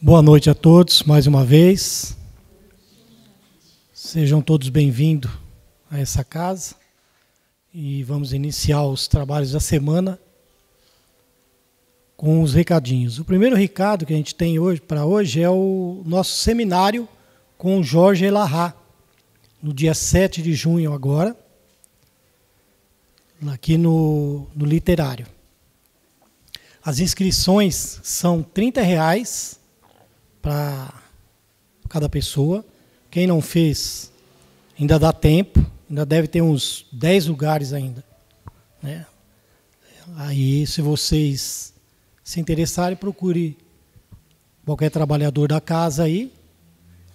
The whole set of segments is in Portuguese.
Boa noite a todos, mais uma vez. Sejam todos bem-vindos a essa casa. E vamos iniciar os trabalhos da semana com os recadinhos. O primeiro recado que a gente tem hoje para hoje é o nosso seminário com o Jorge Elahá, no dia 7 de junho agora, aqui no Literário. As inscrições são R$30 para cada pessoa. Quem não fez, ainda dá tempo, ainda deve ter uns 10 lugares ainda, né? Aí, se vocês se interessarem, procure qualquer trabalhador da casa aí.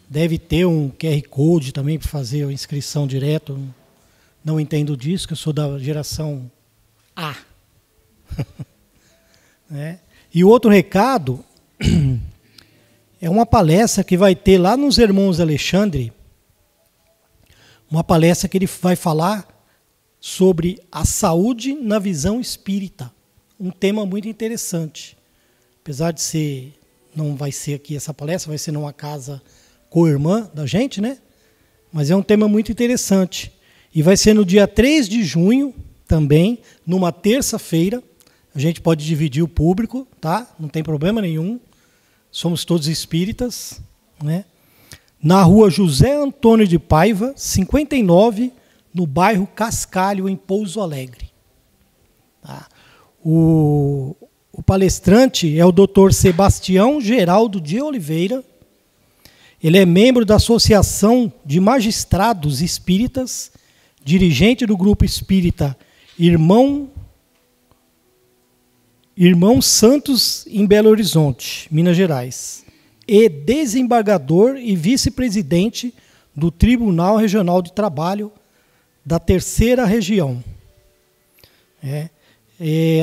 Deve ter um QR Code também para fazer a inscrição direto. Não entendo disso, que eu sou da geração A. Né? E o outro recado é uma palestra que vai ter lá nos Irmãos Alexandre, uma palestra que ele vai falar sobre a saúde na visão espírita. Um tema muito interessante. Apesar de ser, não vai ser aqui essa palestra, vai ser numa casa co-irmã da gente, né? Mas é um tema muito interessante. E vai ser no dia 3 de junho também, numa terça-feira. A gente pode dividir o público, tá? Não tem problema nenhum. Somos todos espíritas, né? Na rua José Antônio de Paiva, 59, no bairro Cascalho, em Pouso Alegre. Tá? O palestrante é o Dr. Sebastião Geraldo de Oliveira. Ele é membro da Associação de Magistrados Espíritas, dirigente do Grupo Espírita Irmão Santos, em Belo Horizonte, Minas Gerais, e desembargador e vice-presidente do Tribunal Regional de Trabalho da 3ª Região.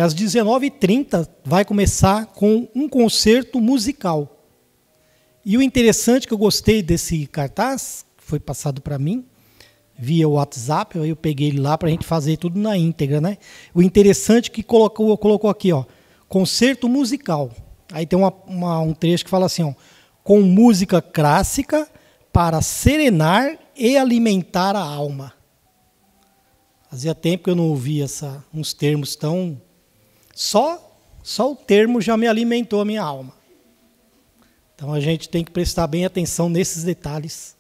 Às 19h30 vai começar com um concerto musical. E o interessante que eu gostei desse cartaz, que foi passado para mim, via WhatsApp, aí eu peguei ele lá para a gente fazer tudo na íntegra, né? O interessante que colocou aqui, ó, concerto musical. Aí tem um trecho que fala assim, ó, com música clássica para serenar e alimentar a alma. Fazia tempo que eu não ouvia uns termos tão... Só o termo já me alimentou a minha alma. Então a gente tem que prestar bem atenção nesses detalhes,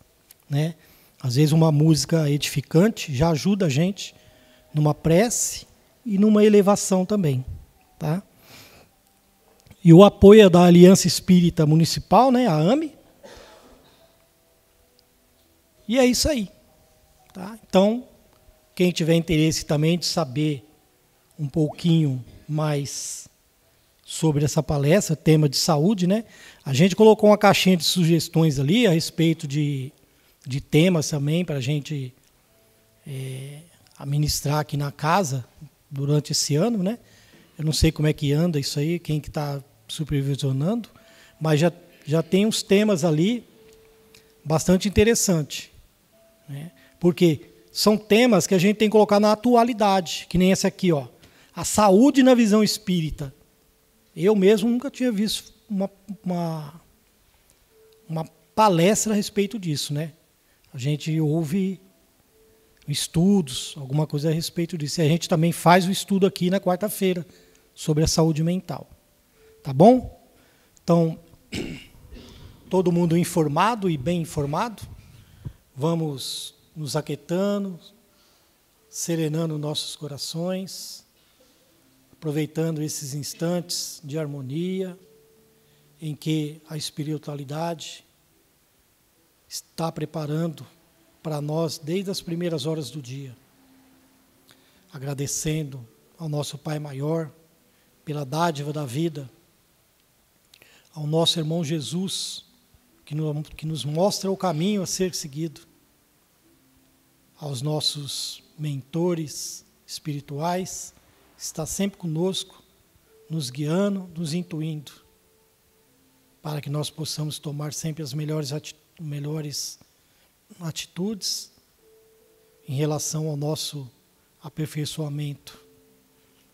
né? Às vezes uma música edificante já ajuda a gente numa prece e numa elevação também, tá? E o apoio é da Aliança Espírita Municipal, né, a AME. E é isso aí. Tá? Então, quem tiver interesse também de saber um pouquinho mais sobre essa palestra, tema de saúde, né? A gente colocou uma caixinha de sugestões ali a respeito de temas também para a gente administrar aqui na casa durante esse ano, né? Eu não sei como é que anda isso aí, quem que está supervisionando, mas já tem uns temas ali bastante interessantes, né? Porque são temas que a gente tem que colocar na atualidade, que nem esse aqui, ó, a saúde na visão espírita. Eu mesmo nunca tinha visto uma palestra a respeito disso, né? A gente ouve estudos, alguma coisa a respeito disso. E a gente também faz o estudo aqui na quarta-feira sobre a saúde mental. Tá bom? Então, todo mundo informado e bem informado. Vamos nos aquietando, serenando nossos corações, aproveitando esses instantes de harmonia em que a espiritualidade está preparando para nós desde as primeiras horas do dia. Agradecendo ao nosso Pai Maior pela dádiva da vida, ao nosso irmão Jesus, que nos mostra o caminho a ser seguido, aos nossos mentores espirituais, que está sempre conosco, nos guiando, nos intuindo, para que nós possamos tomar sempre as melhores atitudes em relação ao nosso aperfeiçoamento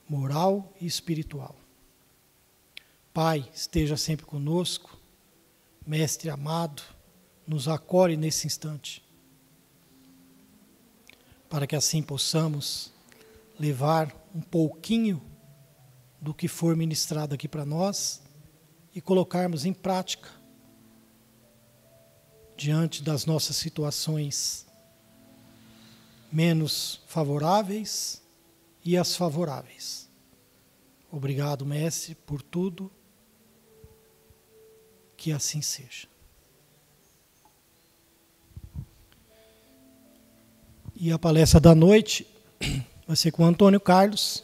moral e espiritual. Pai, esteja sempre conosco, Mestre amado, nos acolhe nesse instante, para que assim possamos levar um pouquinho do que for ministrado aqui para nós e colocarmos em prática diante das nossas situações menos favoráveis e as favoráveis. Obrigado, Mestre, por tudo. Que assim seja. E a palestra da noite vai ser com o Antônio Carlos.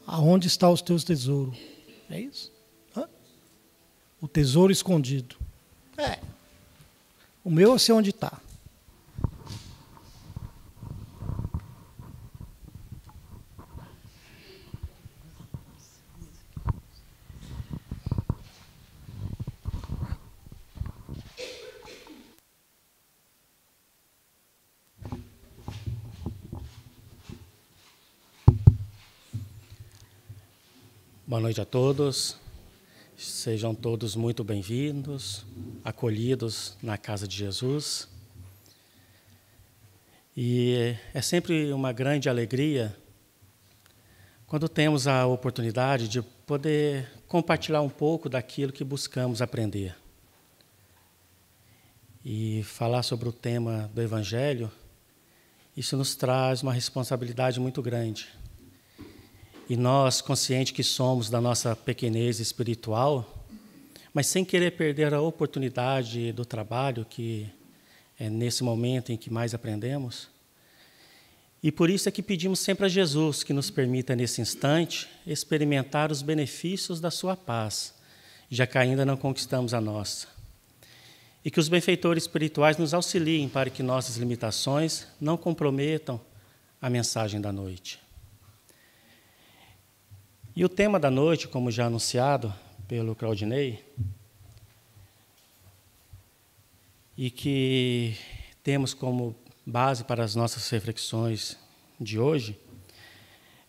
Aonde está os teus tesouros? É isso? Hã? O tesouro escondido. É. O meu eu sei onde está. Boa noite a todos, sejam todos muito bem-vindos, acolhidos na casa de Jesus. E é sempre uma grande alegria quando temos a oportunidade de poder compartilhar um pouco daquilo que buscamos aprender. E falar sobre o tema do Evangelho, isso nos traz uma responsabilidade muito grande. E nós, conscientes que somos da nossa pequenez espiritual, mas sem querer perder a oportunidade do trabalho, que é nesse momento em que mais aprendemos. E por isso é que pedimos sempre a Jesus que nos permita, nesse instante, experimentar os benefícios da sua paz, já que ainda não conquistamos a nossa. E que os benfeitores espirituais nos auxiliem para que nossas limitações não comprometam a mensagem da noite. E o tema da noite, como já anunciado pelo Claudinei, e que temos como base para as nossas reflexões de hoje,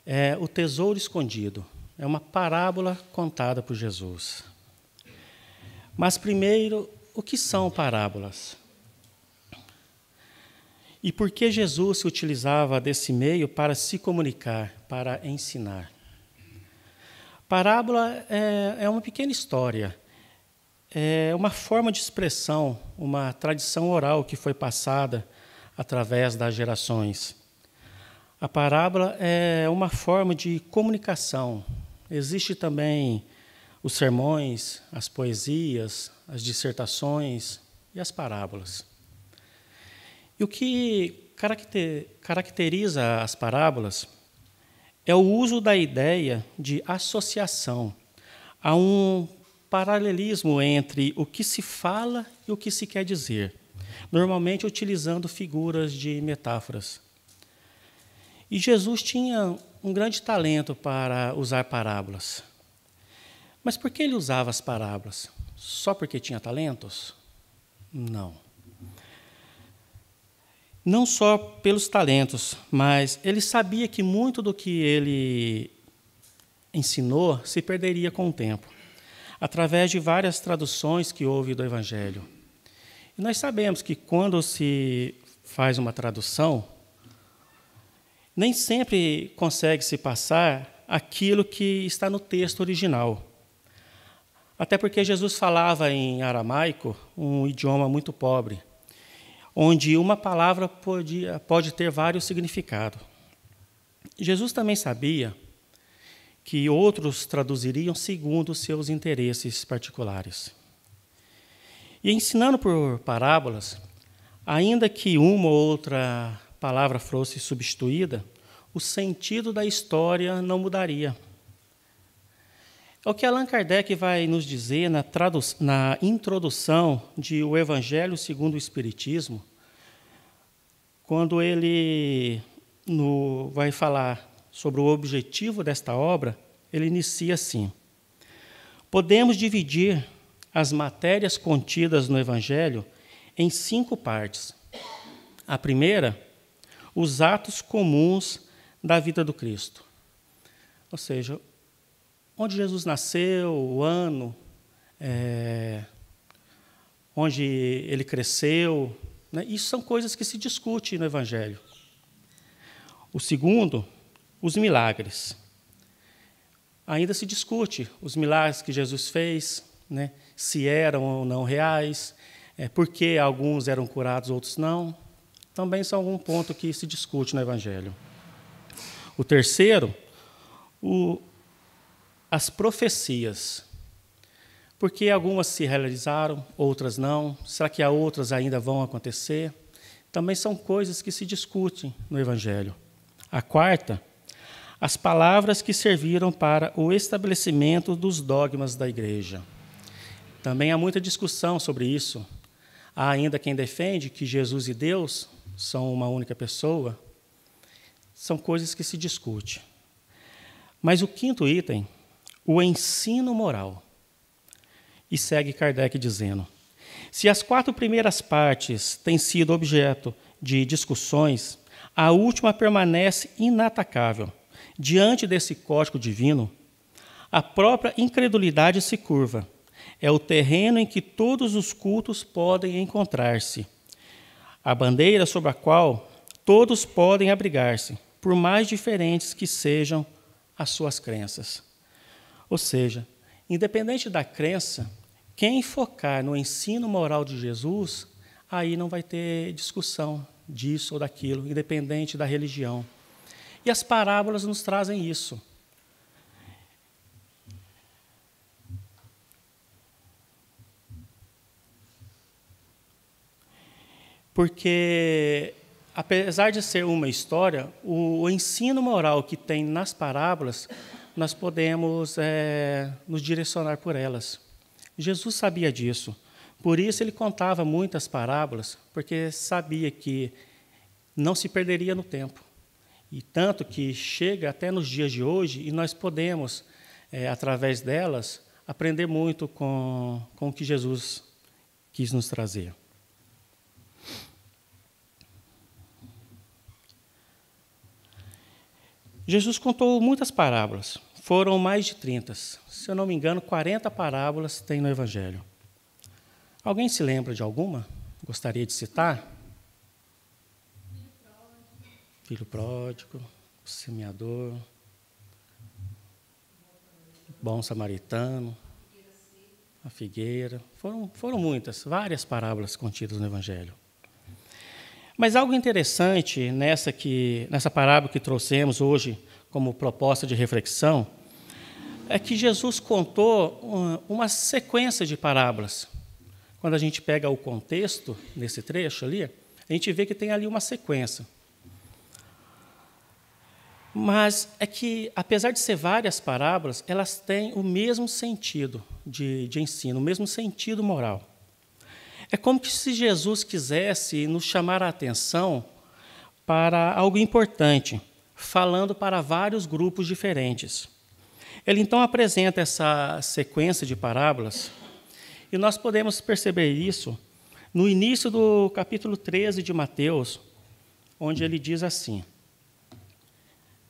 é o tesouro escondido. É uma parábola contada por Jesus. Mas primeiro, o que são parábolas? E por que Jesus se utilizava desse meio para se comunicar, para ensinar? Parábola é uma pequena história, é uma forma de expressão, uma tradição oral que foi passada através das gerações. A parábola é uma forma de comunicação. Existe também os sermões, as poesias, as dissertações e as parábolas. E o que caracteriza as parábolas é o uso da ideia de associação. Há um paralelismo entre o que se fala e o que se quer dizer, normalmente utilizando figuras de metáforas. E Jesus tinha um grande talento para usar parábolas. Mas por que ele usava as parábolas? Só porque tinha talentos? Não. Não só pelos talentos, mas ele sabia que muito do que ele ensinou se perderia com o tempo, através de várias traduções que houve do Evangelho. E nós sabemos que quando se faz uma tradução, nem sempre consegue-se passar aquilo que está no texto original. Até porque Jesus falava em aramaico, um idioma muito pobre, onde uma palavra pode ter vários significados. Jesus também sabia que outros traduziriam segundo os seus interesses particulares. E ensinando por parábolas, ainda que uma ou outra palavra fosse substituída, o sentido da história não mudaria. É o que Allan Kardec vai nos dizer na introdução de O Evangelho segundo o Espiritismo, quando ele vai falar sobre o objetivo desta obra, ele inicia assim: podemos dividir as matérias contidas no Evangelho em 5 partes. A primeira, os atos comuns da vida do Cristo. Ou seja, onde Jesus nasceu, o ano, onde ele cresceu, né? Isso são coisas que se discute no Evangelho. O segundo, os milagres. Ainda se discute os milagres que Jesus fez, né? Se eram ou não reais, por que alguns eram curados, outros não. Também são algum ponto que se discute no Evangelho. O terceiro, as profecias. Por que algumas se realizaram, outras não? Será que outras ainda vão acontecer? Também são coisas que se discutem no Evangelho. A quarta, as palavras que serviram para o estabelecimento dos dogmas da igreja. Também há muita discussão sobre isso. Há ainda quem defende que Jesus e Deus são uma única pessoa. São coisas que se discute. Mas o quinto item, o ensino moral. E segue Kardec dizendo: se as 4 primeiras partes têm sido objeto de discussões, a última permanece inatacável. Diante desse código divino, a própria incredulidade se curva. É o terreno em que todos os cultos podem encontrar-se. A bandeira sobre a qual todos podem abrigar-se, por mais diferentes que sejam as suas crenças. Ou seja, independente da crença, quem focar no ensino moral de Jesus, aí não vai ter discussão disso ou daquilo, independente da religião. E as parábolas nos trazem isso. Porque, apesar de ser uma história, o ensino moral que tem nas parábolas, nós podemos nos direcionar por elas. Jesus sabia disso. Por isso ele contava muitas parábolas, porque sabia que não se perderia no tempo. E tanto que chega até nos dias de hoje, e nós podemos, através delas, aprender muito com o que Jesus quis nos trazer. Jesus contou muitas parábolas, foram mais de 30. Se eu não me engano, 40 parábolas tem no Evangelho. Alguém se lembra de alguma? Gostaria de citar? Filho pródigo, o semeador, bom samaritano, a figueira. Foram muitas, várias parábolas contidas no Evangelho. Mas algo interessante nessa parábola que trouxemos hoje como proposta de reflexão é que Jesus contou uma sequência de parábolas. Quando a gente pega o contexto desse trecho ali, a gente vê que tem ali uma sequência. Mas é que, apesar de ser várias parábolas, elas têm o mesmo sentido de ensino, o mesmo sentido moral. É como se Jesus quisesse nos chamar a atenção para algo importante, falando para vários grupos diferentes. Ele então apresenta essa sequência de parábolas, e nós podemos perceber isso no início do capítulo 13 de Mateus, onde ele diz assim: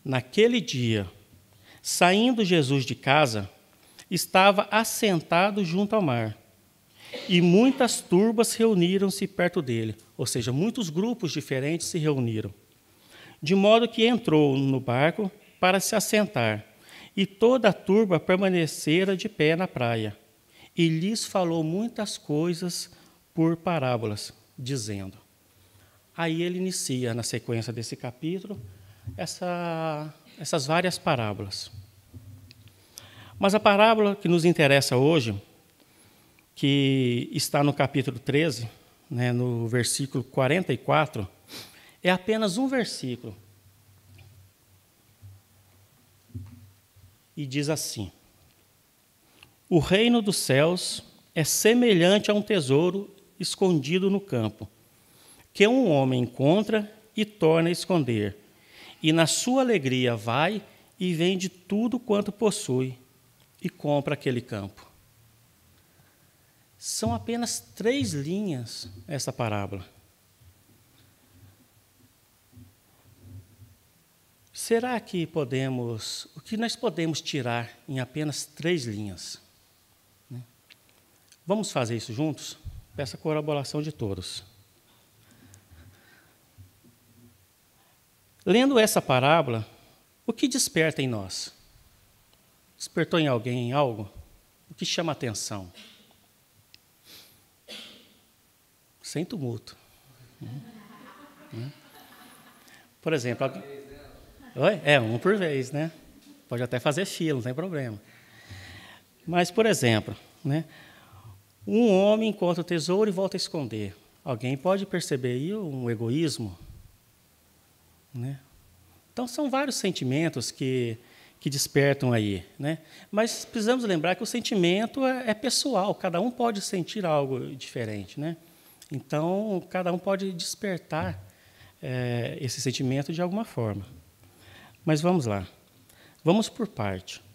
naquele dia, saindo Jesus de casa, estava assentado junto ao mar, e muitas turbas reuniram-se perto dele, ou seja, muitos grupos diferentes se reuniram, de modo que entrou no barco para se assentar, e toda a turba permanecera de pé na praia, e lhes falou muitas coisas por parábolas, dizendo. Aí ele inicia, na sequência desse capítulo, essas várias parábolas. Mas a parábola que nos interessa hoje, que está no capítulo 13, né, no versículo 44, é apenas um versículo. E diz assim: o reino dos céus é semelhante a um tesouro escondido no campo, que um homem encontra e torna a esconder, e na sua alegria vai e vende tudo quanto possui e compra aquele campo. São apenas 3 linhas essa parábola. Será que o que nós podemos tirar em apenas 3 linhas? Vamos fazer isso juntos? Peço a colaboração de todos. Lendo essa parábola, o que desperta em nós? Despertou em alguém algo? O que chama a atenção? Sem tumulto. Por exemplo, oi? Um por vez, né? Pode até fazer fila, não tem problema. Mas, por exemplo, né? Um homem encontra o tesouro e volta a esconder. Alguém pode perceber aí um egoísmo? Né? Então, são vários sentimentos que despertam aí. Né? Mas precisamos lembrar que o sentimento é pessoal, cada um pode sentir algo diferente. Né? Então, cada um pode despertar esse sentimento de alguma forma. Mas vamos lá. Vamos por parte.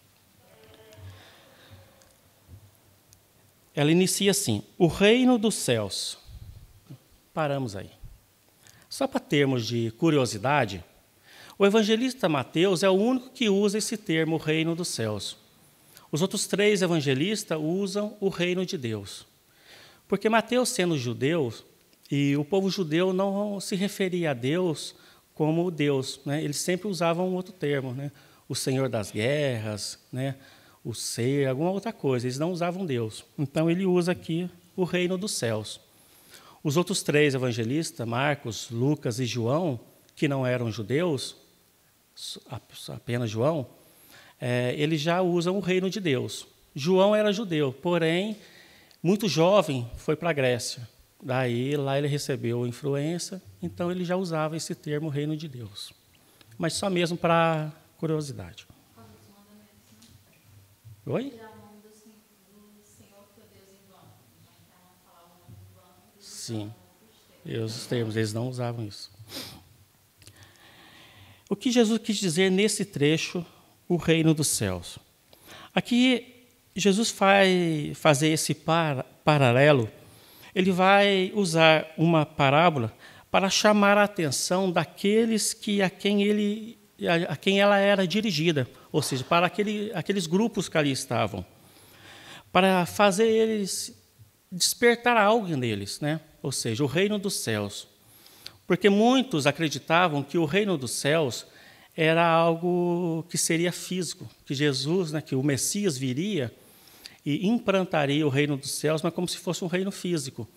Ela inicia assim: o reino dos céus. Paramos aí. Só para termos de curiosidade, o evangelista Mateus é o único que usa esse termo, o reino dos céus. Os outros 3 evangelistas usam o reino de Deus. Porque Mateus, sendo judeu, e o povo judeu não se referia a Deus como Deus. Né? Eles sempre usavam um outro termo, né? O Senhor das guerras, né? O ser, alguma outra coisa. Eles não usavam Deus. Então, ele usa aqui o reino dos céus. Os outros 3 evangelistas, Marcos, Lucas e João, que não eram judeus, apenas João, eles já usam o reino de Deus. João era judeu, porém, muito jovem, foi para a Grécia. Daí, lá ele recebeu influência, então ele já usava esse termo reino de Deus. Mas só mesmo para curiosidade. Oi? Sim. Os termos, eles não usavam isso. O que Jesus quis dizer nesse trecho, o reino dos céus? Aqui, Jesus vai fazer esse paralelo. Ele vai usar uma parábola para chamar a atenção daqueles a quem ela era dirigida, ou seja, para aqueles grupos que ali estavam, para fazer eles despertar algo neles, né? Ou seja, o reino dos céus. Porque muitos acreditavam que o reino dos céus era algo que seria físico, que Jesus, né, que o Messias viria e implantaria o reino dos céus, mas como se fosse um reino físico.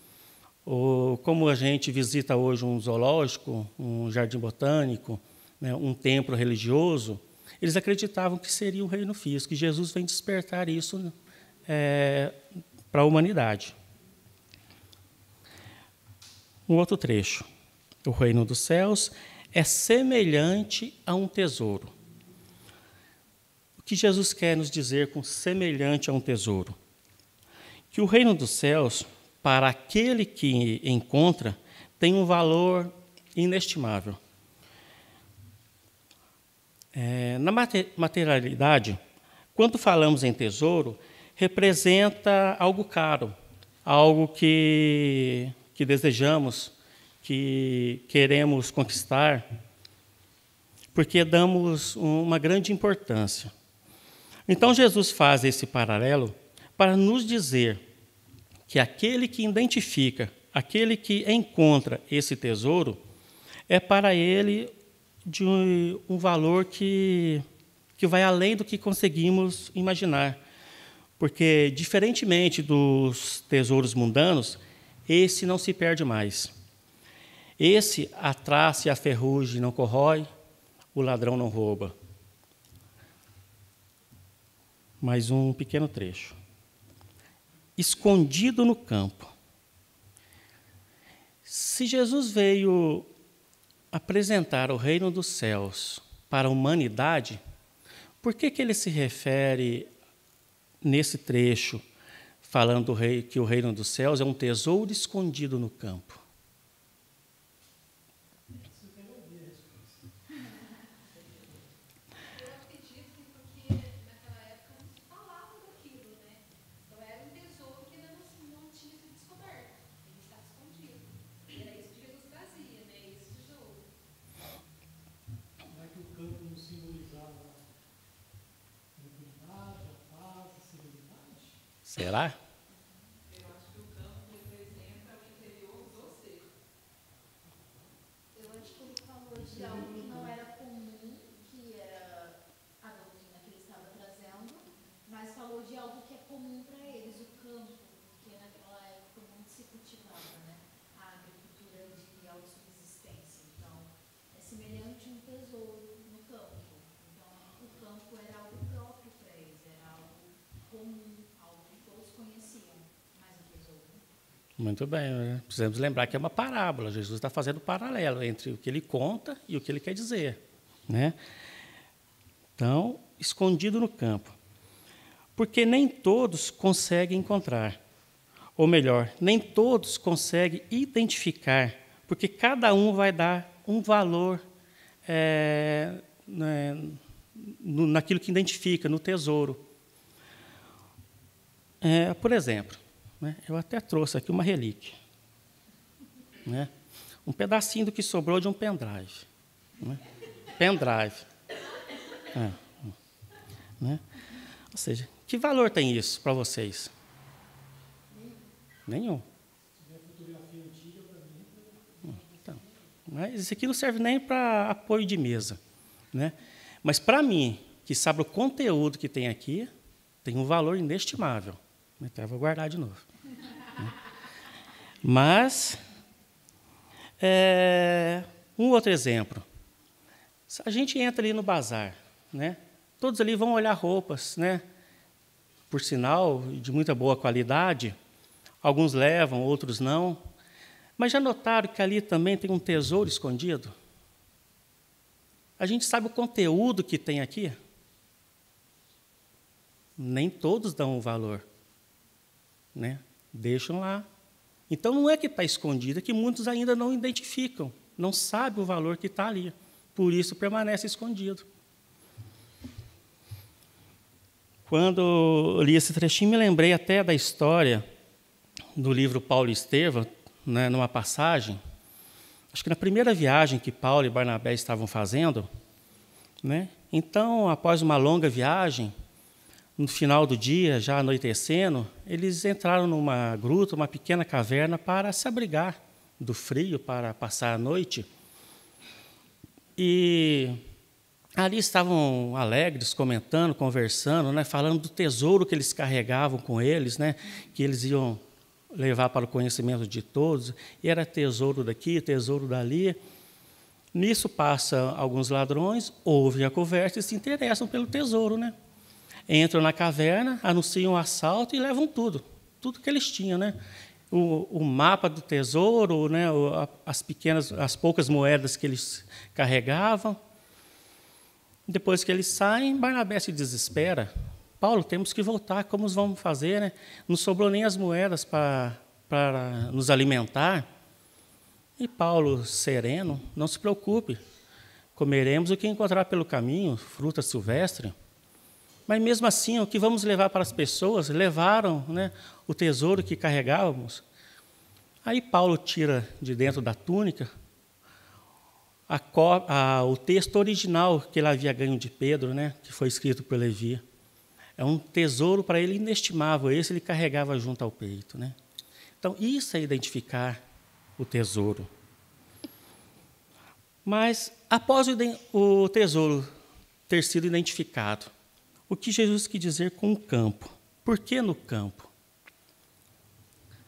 Ou como a gente visita hoje um zoológico, um jardim botânico, né, um templo religioso, eles acreditavam que seria um reino físico, e Jesus vem despertar isso para a humanidade. Um outro trecho. O reino dos céus é semelhante a um tesouro. O que Jesus quer nos dizer com semelhante a um tesouro? Que o reino dos céus, para aquele que encontra, tem um valor inestimável. Na materialidade, quando falamos em tesouro, representa algo caro, algo que desejamos, que queremos conquistar, porque damos uma grande importância. Então, Jesus faz esse paralelo para nos dizer que aquele que identifica, aquele que encontra esse tesouro, é para ele de um valor que vai além do que conseguimos imaginar. Porque, diferentemente dos tesouros mundanos, esse não se perde mais. Esse a traça e a ferrugem não corrói, o ladrão não rouba. Mais um pequeno trecho. Escondido no campo. Se Jesus veio apresentar o reino dos céus para a humanidade, por que ele se refere nesse trecho, falando que o reino dos céus é um tesouro escondido no campo? Será? Eu acho que o campo representa semelhante a um tesouro no campo. Então, o campo era algo próprio para eles, era algo comum, algo que todos conheciam, mas o tesouro. Muito bem, né? Precisamos lembrar que é uma parábola. Jesus está fazendo paralelo entre o que ele conta e o que ele quer dizer, né? Então, escondido no campo. Porque nem todos conseguem encontrar. Ou melhor, nem todos conseguem identificar, porque cada um vai dar um valor naquilo que identifica, no tesouro. Por exemplo, né, eu até trouxe aqui uma relíquia, né, um pedacinho do que sobrou de um pendrive. Né, pendrive. Né, ou seja, que valor tem isso para vocês? Nenhum. Então, mas isso aqui não serve nem para apoio de mesa, né? Mas para mim, que sabe o conteúdo que tem aqui, tem um valor inestimável. Então eu vou guardar de novo. Né? Mas um outro exemplo. A gente entra ali no bazar, né? Todos ali vão olhar roupas, né? Por sinal, de muita boa qualidade. Alguns levam, outros não. Mas já notaram que ali também tem um tesouro escondido? A gente sabe o conteúdo que tem aqui? Nem todos dão o valor, né? Deixam lá. Então, não é que está escondido, é que muitos ainda não identificam, não sabem o valor que está ali. Por isso, permanece escondido. Quando eu li esse trechinho, me lembrei até da história do livro Paulo e Estevão, né, numa passagem, acho que na primeira viagem que Paulo e Barnabé estavam fazendo, né, então, após uma longa viagem, no final do dia, já anoitecendo, eles entraram numa gruta, uma pequena caverna, para se abrigar do frio, para passar a noite. E ali estavam alegres, comentando, conversando, né, falando do tesouro que eles carregavam com eles, né, que eles iam levar para o conhecimento de todos, e era tesouro daqui, tesouro dali. Nisso passa alguns ladrões, ouvem a conversa e se interessam pelo tesouro, né? Entram na caverna, anunciam o assalto e levam tudo que eles tinham, né? O mapa do tesouro, né? As poucas moedas que eles carregavam. Depois que eles saem, Barnabé se desespera. Paulo, temos que voltar, como vamos fazer, né? Não sobrou nem as moedas para nos alimentar. E Paulo, sereno, não se preocupe, comeremos o que encontrar pelo caminho, fruta silvestre. Mas mesmo assim, o que vamos levar para as pessoas, levaram, né, o tesouro que carregávamos. Aí Paulo tira de dentro da túnica o texto original que ele havia ganho de Pedro, né, que foi escrito por Levi. É um tesouro para ele inestimável, esse ele carregava junto ao peito, né? Então, isso é identificar o tesouro. Mas, após o tesouro ter sido identificado, o que Jesus quis dizer com o campo? Por que no campo?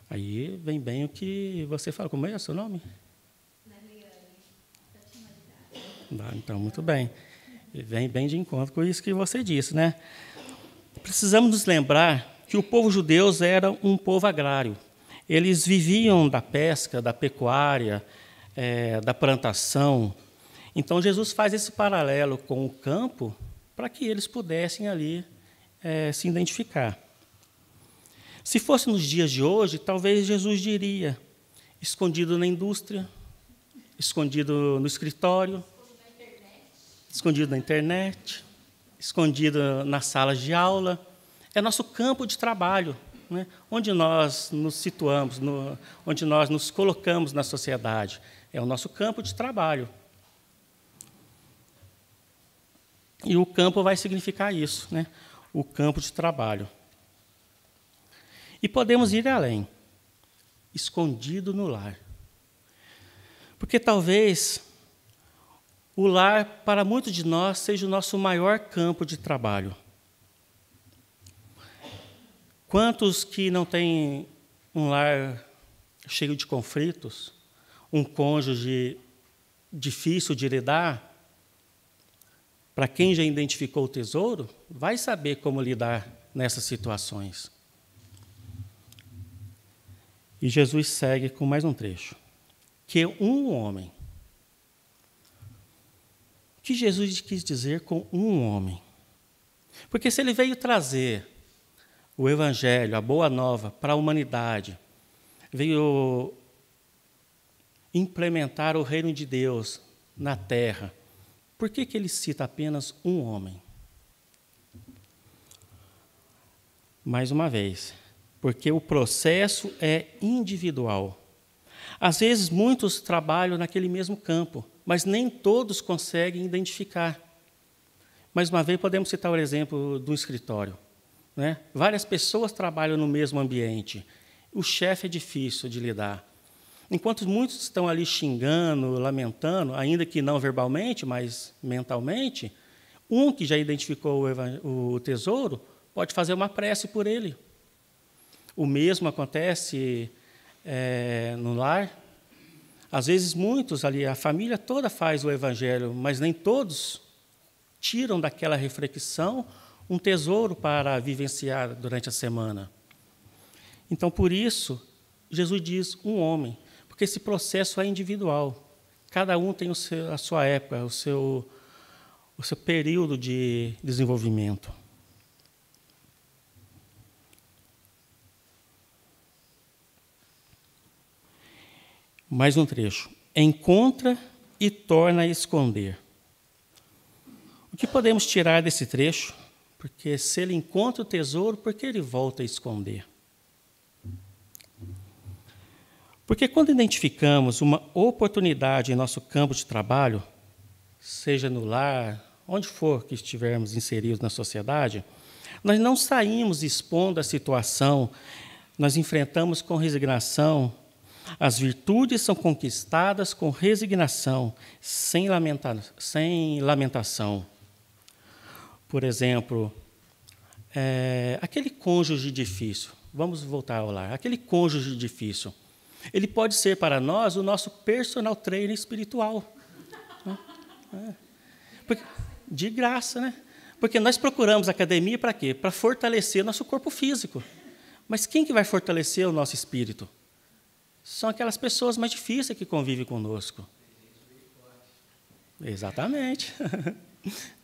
Aí vem bem o que você fala. Como é o seu nome? Então, muito bem. Vem bem de encontro com isso que você disse, né? Precisamos nos lembrar que o povo judeu era um povo agrário. Eles viviam da pesca, da pecuária, da plantação. Então, Jesus faz esse paralelo com o campo para que eles pudessem ali se identificar. Se fosse nos dias de hoje, talvez Jesus diria, escondido na indústria, escondido no escritório, escondido na internet, escondido nas salas de aula. É nosso campo de trabalho, né? Onde nós nos situamos, onde nós nos colocamos na sociedade. É o nosso campo de trabalho. E o campo vai significar isso, né? O campo de trabalho. E podemos ir além, escondido no lar. Porque talvez o lar, para muitos de nós, seja o nosso maior campo de trabalho. Quantos que não têm um lar cheio de conflitos, um cônjuge difícil de lidar, para quem já identificou o tesouro, vai saber como lidar nessas situações. E Jesus segue com mais um trecho. Que um homem. O que Jesus quis dizer com um homem? Porque se ele veio trazer o Evangelho, a Boa Nova, para a humanidade, veio implementar o reino de Deus na terra, por que ele cita apenas um homem? Mais uma vez, porque o processo é individual. Às vezes, muitos trabalham naquele mesmo campo, mas nem todos conseguem identificar. Mais uma vez, podemos citar o exemplo do escritório, né? Várias pessoas trabalham no mesmo ambiente. O chefe é difícil de lidar. Enquanto muitos estão ali xingando, lamentando, ainda que não verbalmente, mas mentalmente, um que já identificou o tesouro pode fazer uma prece por ele. O mesmo acontece no lar. Às vezes, muitos ali, a família toda faz o Evangelho, mas nem todos tiram daquela reflexão um tesouro para vivenciar durante a semana. Então, por isso, Jesus diz um homem, porque esse processo é individual. Cada um tem a sua época, o seu período de desenvolvimento. Mais um trecho. Encontra e torna a esconder. O que podemos tirar desse trecho? Porque se ele encontra o tesouro, por que ele volta a esconder? Porque quando identificamos uma oportunidade em nosso campo de trabalho, seja no lar, onde for que estivermos inseridos na sociedade, nós não saímos expondo a situação, nós enfrentamos com resignação. As virtudes são conquistadas com resignação, sem lamentação. Por exemplo, aquele cônjuge difícil, vamos voltar ao lar, aquele cônjuge difícil, ele pode ser para nós o nosso personal trainer espiritual. De graça, né? Porque nós procuramos academia para quê? Para fortalecer nosso corpo físico. Mas quem que vai fortalecer o nosso espírito? São aquelas pessoas mais difíceis que convivem conosco. Exatamente.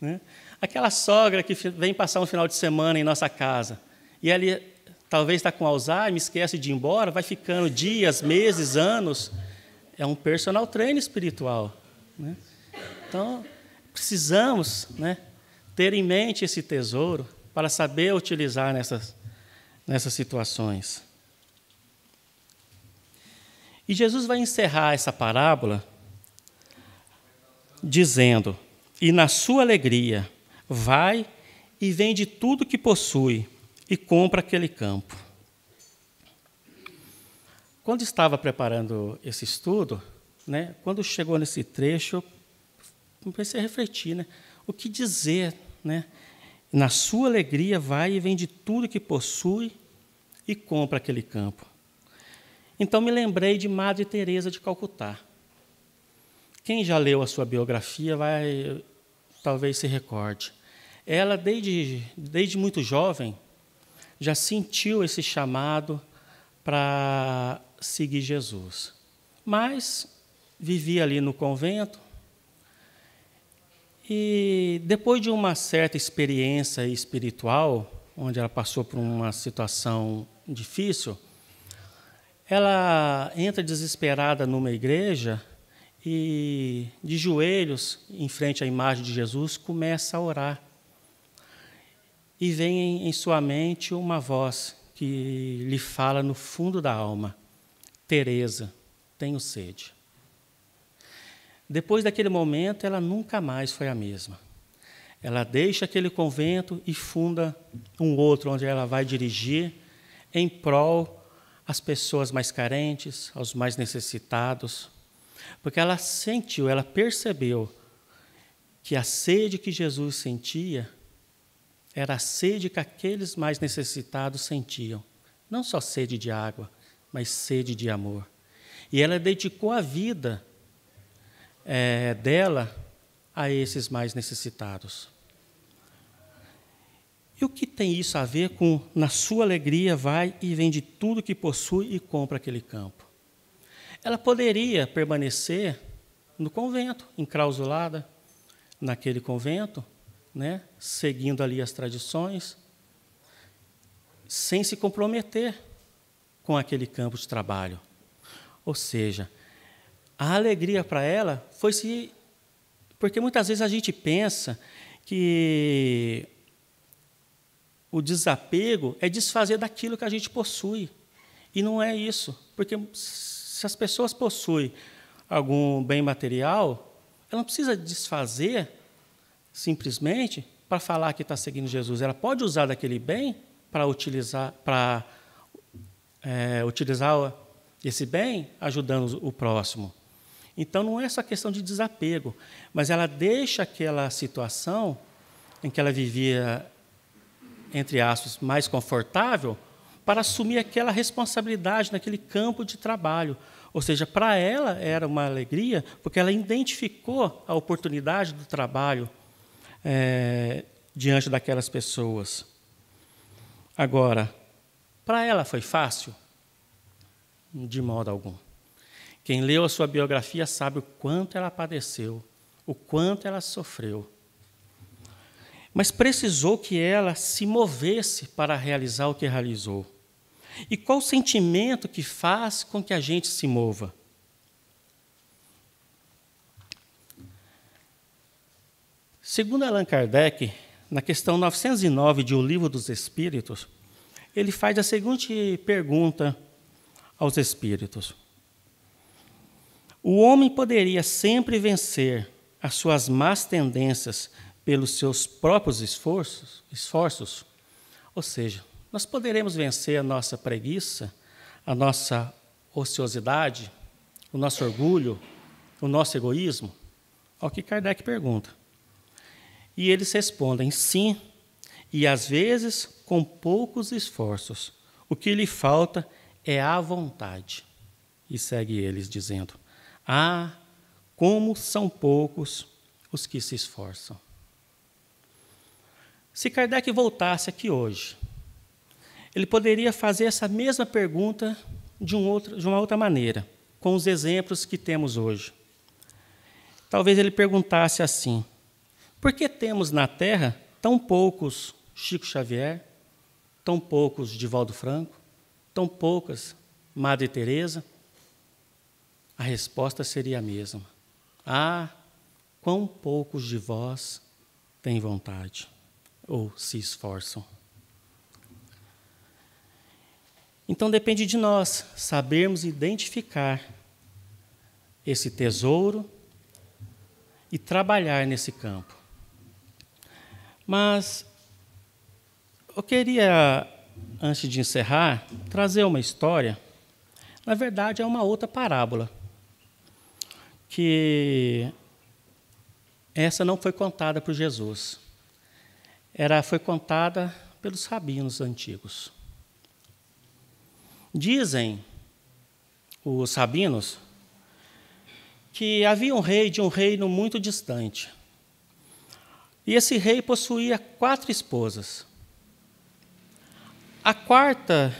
Né? Aquela sogra que vem passar um final de semana em nossa casa, e ali talvez está com Alzheimer, esquece de ir embora, vai ficando dias, meses, anos. É um personal trainer espiritual. Né? Então, precisamos, né, ter em mente esse tesouro para saber utilizar nessas situações. E Jesus vai encerrar essa parábola dizendo: e na sua alegria, vai e vende tudo que possui e compra aquele campo. Quando estava preparando esse estudo, né, quando chegou nesse trecho, eu comecei a refletir, né, o que dizer, né? Na sua alegria, vai e vende tudo que possui e compra aquele campo. Então me lembrei de Madre Teresa de Calcutá. Quem já leu a sua biografia talvez se recorde. Ela, desde muito jovem, já sentiu esse chamado para seguir Jesus. Mas vivia ali no convento e, depois de uma certa experiência espiritual, onde ela passou por uma situação difícil, ela entra desesperada numa igreja e, de joelhos, em frente à imagem de Jesus, começa a orar. E vem em sua mente uma voz que lhe fala no fundo da alma: Teresa, tenho sede. Depois daquele momento, ela nunca mais foi a mesma. Ela deixa aquele convento e funda um outro, onde ela vai dirigir em prol às pessoas mais carentes, aos mais necessitados, porque ela sentiu, ela percebeu que a sede que Jesus sentia era a sede que aqueles mais necessitados sentiam. Não só sede de água, mas sede de amor. E ela dedicou a vida dela a esses mais necessitados. E o que tem isso a ver com, na sua alegria, vai e vende tudo que possui e compra aquele campo? Ela poderia permanecer no convento, enclausulada naquele convento, né, seguindo ali as tradições, sem se comprometer com aquele campo de trabalho. Ou seja, a alegria para ela foi se... Porque muitas vezes a gente pensa que o desapego é desfazer daquilo que a gente possui. E não é isso. Porque se as pessoas possuem algum bem material, ela não precisa desfazer simplesmente para falar que está seguindo Jesus. Ela pode usar daquele bem para utilizar esse bem ajudando o próximo. Então, não é só questão de desapego, mas ela deixa aquela situação em que ela vivia, entre aspas, mais confortável, para assumir aquela responsabilidade naquele campo de trabalho. Ou seja, para ela era uma alegria, porque ela identificou a oportunidade do trabalho diante daquelas pessoas. Agora, para ela foi fácil? De modo algum. Quem leu a sua biografia sabe o quanto ela padeceu, o quanto ela sofreu. Mas precisou que ela se movesse para realizar o que realizou. E qual o sentimento que faz com que a gente se mova? Segundo Allan Kardec, na questão 909 de O Livro dos Espíritos, ele faz a seguinte pergunta aos espíritos: o homem poderia sempre vencer as suas más tendências pelos seus próprios esforços? Ou seja, nós poderemos vencer a nossa preguiça, a nossa ociosidade, o nosso orgulho, o nosso egoísmo? É o que Kardec pergunta. E eles respondem sim, e às vezes com poucos esforços. O que lhe falta é a vontade. E segue eles dizendo: ah, como são poucos os que se esforçam. Se Kardec voltasse aqui hoje, ele poderia fazer essa mesma pergunta de uma outra maneira, com os exemplos que temos hoje. Talvez ele perguntasse assim: por que temos na Terra tão poucos Chico Xavier, tão poucos Divaldo Franco, tão poucas Madre Teresa? A resposta seria a mesma: ah, quão poucos de vós têm vontade ou se esforçam. Então depende de nós sabermos identificar esse tesouro e trabalhar nesse campo. Mas eu queria, antes de encerrar, trazer uma história. Na verdade, é uma outra parábola, que essa não foi contada por Jesus. Foi contada pelos rabinos antigos. Dizem os rabinos que havia um rei de um reino muito distante. E esse rei possuía 4 esposas. A 4ª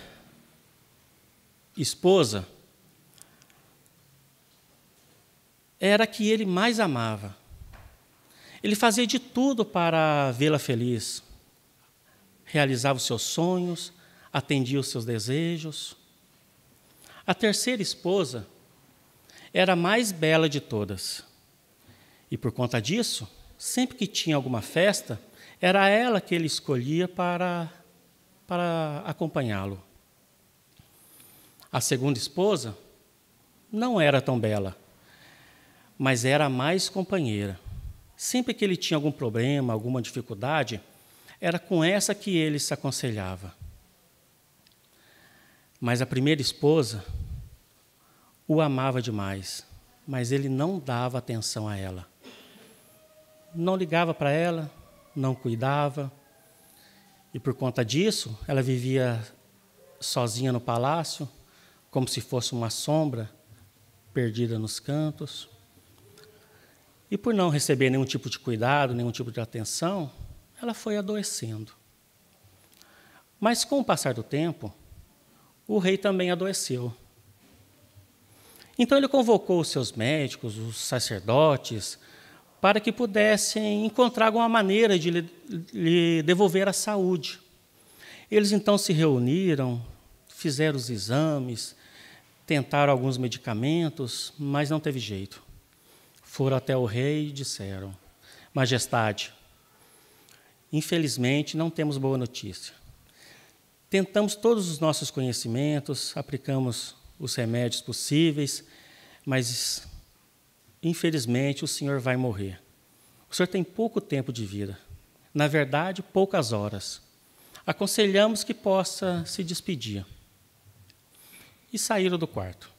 esposa era a que ele mais amava. Ele fazia de tudo para vê-la feliz. Realizava os seus sonhos, atendia os seus desejos. A 3ª esposa era a mais bela de todas. E por conta disso, sempre que tinha alguma festa, era ela que ele escolhia para acompanhá-lo. A 2ª esposa não era tão bela, mas era a mais companheira. Sempre que ele tinha algum problema, alguma dificuldade, era com essa que ele se aconselhava. Mas a 1ª esposa o amava demais, mas ele não dava atenção a ela. Não ligava para ela, não cuidava. E por conta disso, ela vivia sozinha no palácio, como se fosse uma sombra perdida nos cantos. E por não receber nenhum tipo de cuidado, nenhum tipo de atenção, ela foi adoecendo. Mas com o passar do tempo, o rei também adoeceu. Então ele convocou os seus médicos, os sacerdotes, para que pudessem encontrar alguma maneira de lhe devolver a saúde. Eles então se reuniram, fizeram os exames, tentaram alguns medicamentos, mas não teve jeito. Foram até o rei e disseram: Majestade, infelizmente não temos boa notícia. Tentamos todos os nossos conhecimentos, aplicamos os remédios possíveis, mas infelizmente o senhor vai morrer. O senhor tem pouco tempo de vida, na verdade, poucas horas. Aconselhamos que possa se despedir. E saíram do quarto.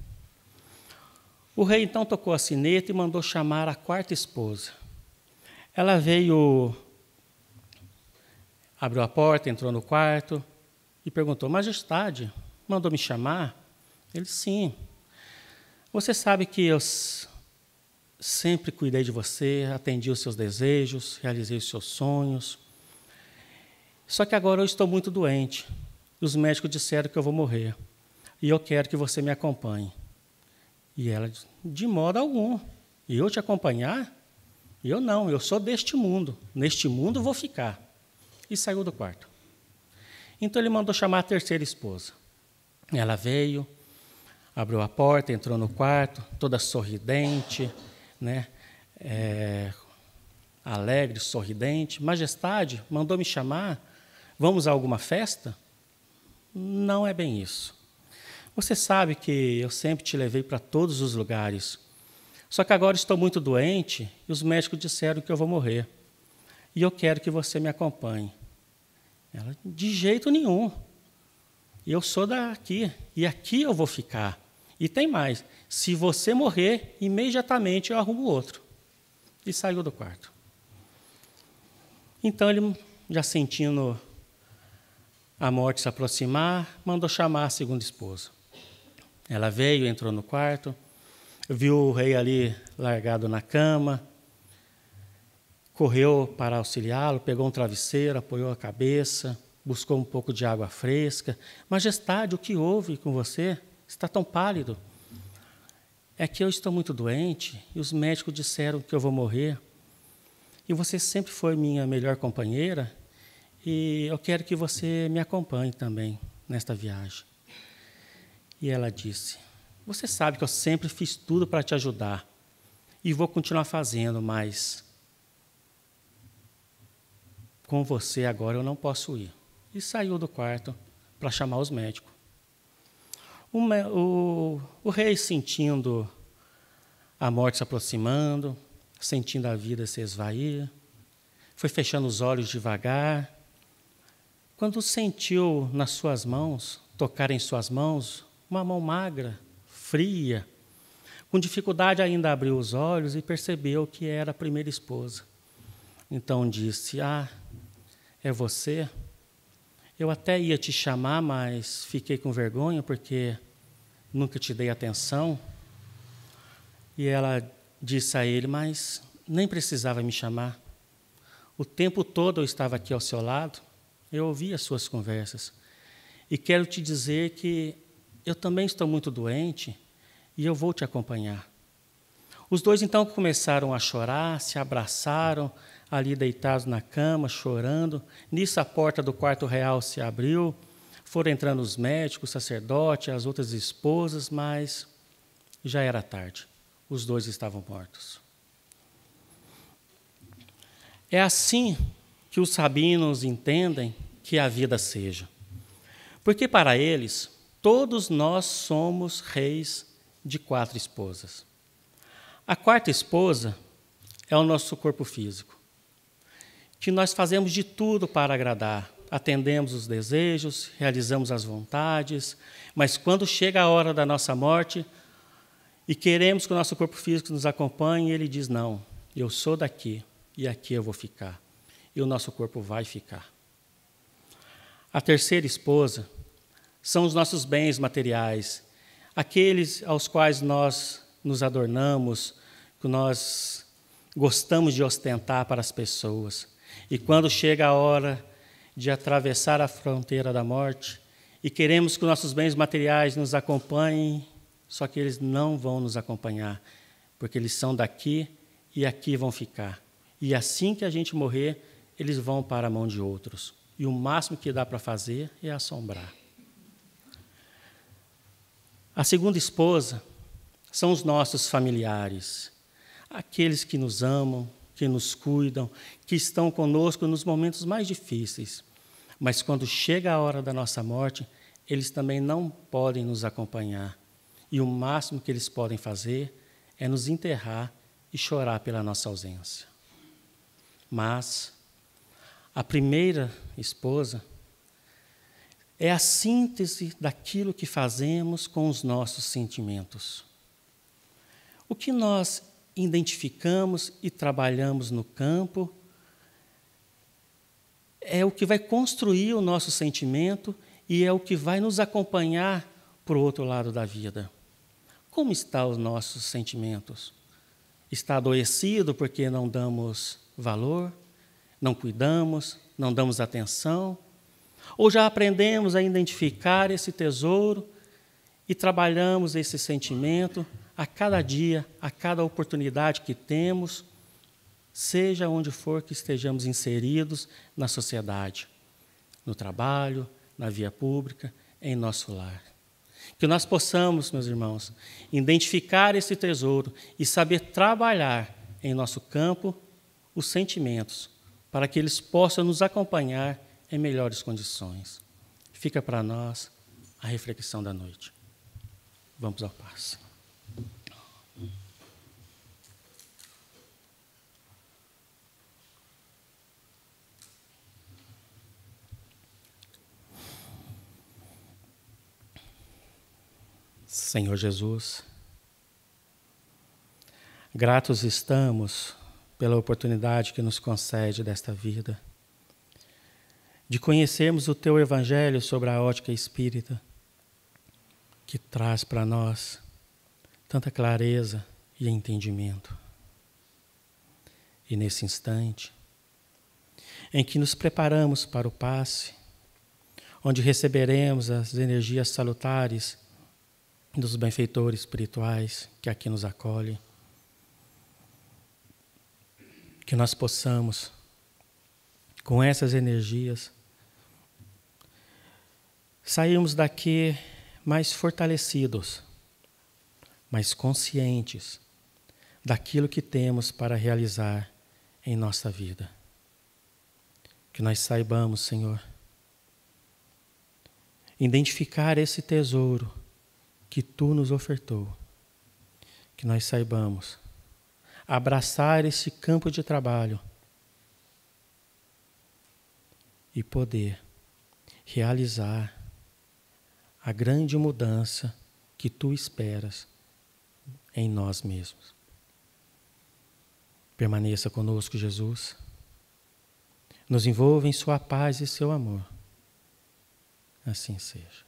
O rei então tocou a sineta e mandou chamar a quarta esposa. Ela veio, abriu a porta, entrou no quarto e perguntou: Majestade, mandou me chamar? Ele: sim. Você sabe que eu sempre cuidei de você, atendi os seus desejos, realizei os seus sonhos. Só que agora eu estou muito doente. Os médicos disseram que eu vou morrer. E eu quero que você me acompanhe. E ela disse: de modo algum. E eu te acompanhar? Eu não, eu sou deste mundo. Neste mundo vou ficar. E saiu do quarto. Então ele mandou chamar a terceira esposa. Ela veio, abriu a porta, entrou no quarto, toda sorridente, né? Alegre, sorridente. Majestade, mandou me chamar? Vamos a alguma festa? Não é bem isso. Você sabe que eu sempre te levei para todos os lugares. Só que agora estou muito doente e os médicos disseram que eu vou morrer. E eu quero que você me acompanhe. Ela: de jeito nenhum. Eu sou daqui e aqui eu vou ficar. E tem mais, se você morrer, imediatamente eu arrumo outro. E saiu do quarto. Então ele, já sentindo a morte se aproximar, mandou chamar a segunda esposa. Ela veio, entrou no quarto, viu o rei ali largado na cama, correu para auxiliá-lo, pegou um travesseiro, apoiou a cabeça, buscou um pouco de água fresca. Majestade, o que houve com você? Está tão pálido. É que eu estou muito doente e os médicos disseram que eu vou morrer. E você sempre foi minha melhor companheira e eu quero que você me acompanhe também nesta viagem. E ela disse: você sabe que eu sempre fiz tudo para te ajudar e vou continuar fazendo, mas com você agora eu não posso ir. E saiu do quarto para chamar os médicos. O rei, sentindo a morte se aproximando, sentindo a vida se esvair, foi fechando os olhos devagar. Quando sentiu nas suas mãos, tocar em suas mãos, uma mão magra, fria, com dificuldade ainda abriu os olhos e percebeu que era a primeira esposa. Então disse: é você? Eu até ia te chamar, mas fiquei com vergonha porque nunca te dei atenção. E ela disse a ele: mas nem precisava me chamar. O tempo todo eu estava aqui ao seu lado, eu ouvi as suas conversas. E quero te dizer que eu também estou muito doente e eu vou te acompanhar. Os dois então começaram a chorar, se abraçaram, ali deitados na cama, chorando. Nisso a porta do quarto real se abriu, foram entrando os médicos, o sacerdote, as outras esposas, mas já era tarde. Os dois estavam mortos. É assim que os rabinos entendem que a vida seja. Porque para eles, todos nós somos reis de 4 esposas. A quarta esposa é o nosso corpo físico, que nós fazemos de tudo para agradar, atendemos os desejos, realizamos as vontades, mas quando chega a hora da nossa morte e queremos que o nosso corpo físico nos acompanhe, ele diz: não, eu sou daqui e aqui eu vou ficar, e o nosso corpo vai ficar. A terceira esposa são os nossos bens materiais, aqueles aos quais nós nos adornamos, que nós gostamos de ostentar para as pessoas. E quando chega a hora de atravessar a fronteira da morte e queremos que nossos bens materiais nos acompanhem, só que eles não vão nos acompanhar, porque eles são daqui e aqui vão ficar. E assim que a gente morrer, eles vão para a mão de outros. E o máximo que dá para fazer é assombrar. A segunda esposa são os nossos familiares, aqueles que nos amam, que nos cuidam, que estão conosco nos momentos mais difíceis. Mas quando chega a hora da nossa morte, eles também não podem nos acompanhar. E o máximo que eles podem fazer é nos enterrar e chorar pela nossa ausência. Mas a primeira esposa é a síntese daquilo que fazemos com os nossos sentimentos. O que nós identificamos e trabalhamos no campo é o que vai construir o nosso sentimento e é o que vai nos acompanhar para o outro lado da vida. Como estão os nossos sentimentos? Está adoecido porque não damos valor, não cuidamos, não damos atenção? Ou já aprendemos a identificar esse tesouro e trabalhamos esse sentimento a cada dia, a cada oportunidade que temos, seja onde for que estejamos inseridos na sociedade, no trabalho, na via pública, em nosso lar. Que nós possamos, meus irmãos, identificar esse tesouro e saber trabalhar em nosso campo os sentimentos, para que eles possam nos acompanhar em melhores condições. Fica para nós a reflexão da noite. Vamos ao passe. Senhor Jesus, gratos estamos pela oportunidade que nos concede desta vida, de conhecermos o Teu Evangelho sobre a ótica espírita, que traz para nós tanta clareza e entendimento. E nesse instante, em que nos preparamos para o passe, onde receberemos as energias salutares dos benfeitores espirituais que aqui nos acolhem, que nós possamos, com essas energias, sairmos daqui mais fortalecidos, mais conscientes daquilo que temos para realizar em nossa vida. Que nós saibamos, Senhor, identificar esse tesouro que Tu nos ofertou. Que nós saibamos abraçar esse campo de trabalho e poder realizar a grande mudança que Tu esperas em nós mesmos. Permaneça conosco, Jesus. Nos envolva em Sua paz e Seu amor. Assim seja.